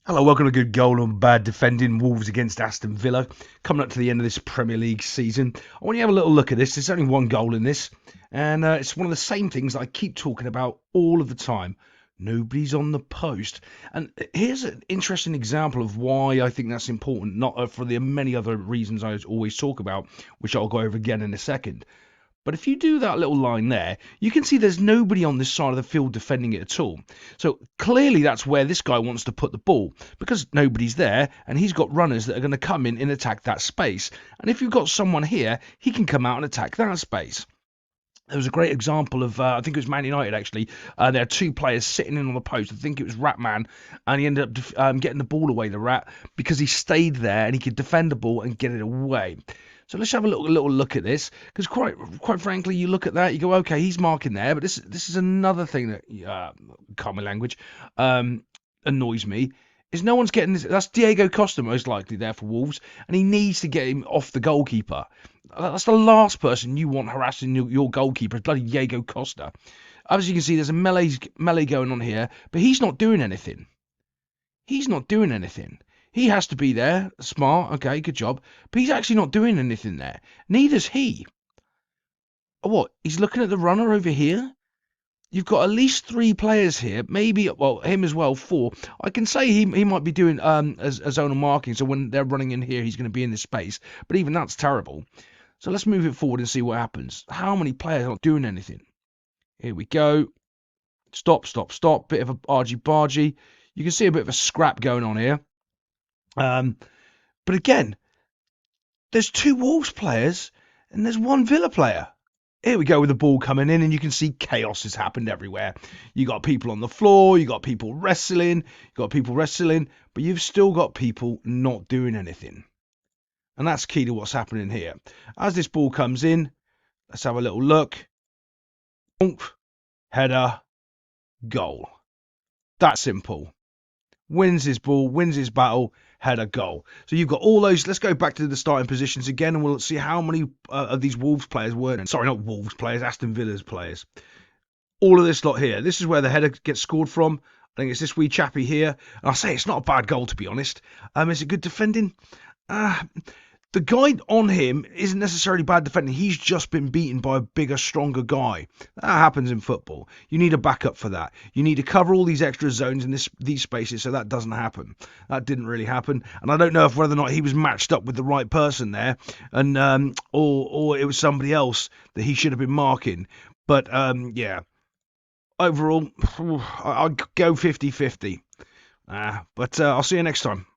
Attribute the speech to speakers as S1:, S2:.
S1: Hello, welcome to Good Goal and Bad Defending. Wolves against Aston Villa. Coming up to the end of this Premier League season. I want you to have a little look at this. There's only one goal in this. And it's one of the same things I keep talking about all of the time. Nobody's on the post. And here's an interesting example of why I think that's important. Not for the many other reasons I always talk about, which I'll go over again in a second. But if you do that little line there, you can see there's nobody on this side of the field defending it at all. So clearly that's where this guy wants to put the ball, because nobody's there and he's got runners that are going to come in and attack that space. And if you've got someone here, he can come out and attack that space. There was a great example of, I think it was Man United actually. There are two players sitting in on the post. I think it was Ratman, and he ended up getting the ball away, the Rat, because he stayed there and he could defend the ball and get it away. So let's have a little look at this, because quite frankly, you look at that, you go, okay, he's marking there, but this is another thing that, common language, annoys me. Is no one's getting this. That's Diego Costa most likely there for Wolves, and he needs to get him off the goalkeeper. That's the last person you want harassing your goalkeeper, bloody Diego Costa. As you can see, there's a melee going on here, but he's not doing anything. He's not doing anything. He has to be there. Smart. Okay, good job. But he's actually not doing anything there. Neither's he. What? He's looking at the runner over here? You've got at least three players here. Maybe, well, him as well, four. I can say he might be doing a zonal marking, so when they're running in here, he's going to be in this space. But even that's terrible. So let's move it forward and see what happens. How many players are not doing anything? Here we go. Stop. Bit of a argy-bargy. You can see a bit of a scrap going on here. But again, there's two Wolves players and there's one Villa player. Here we go with the ball coming in, and you can see chaos has happened everywhere. You got people on the floor, you got people wrestling, but you've still got people not doing anything. And that's key to what's happening here. As this ball comes in, let's have a little look. Header, goal. That's simple. Wins his ball, wins his battle, header, goal. So you've got all those. Let's go back to the starting positions again, and we'll see how many of these Wolves players were. Sorry, not Wolves players, Aston Villa's players. All of this lot here. This is where the header gets scored from. I think it's this wee chappy here. And I'll say it's not a bad goal, to be honest. Is it good defending? The guy on him isn't necessarily bad defending. He's just been beaten by a bigger, stronger guy. That happens in football. You need a backup for that. You need to cover all these extra zones in these spaces so that doesn't happen. That didn't really happen. And I don't know if whether or not he was matched up with the right person there, and or it was somebody else that he should have been marking. But yeah, overall, I'd go 50-50. But I'll see you next time.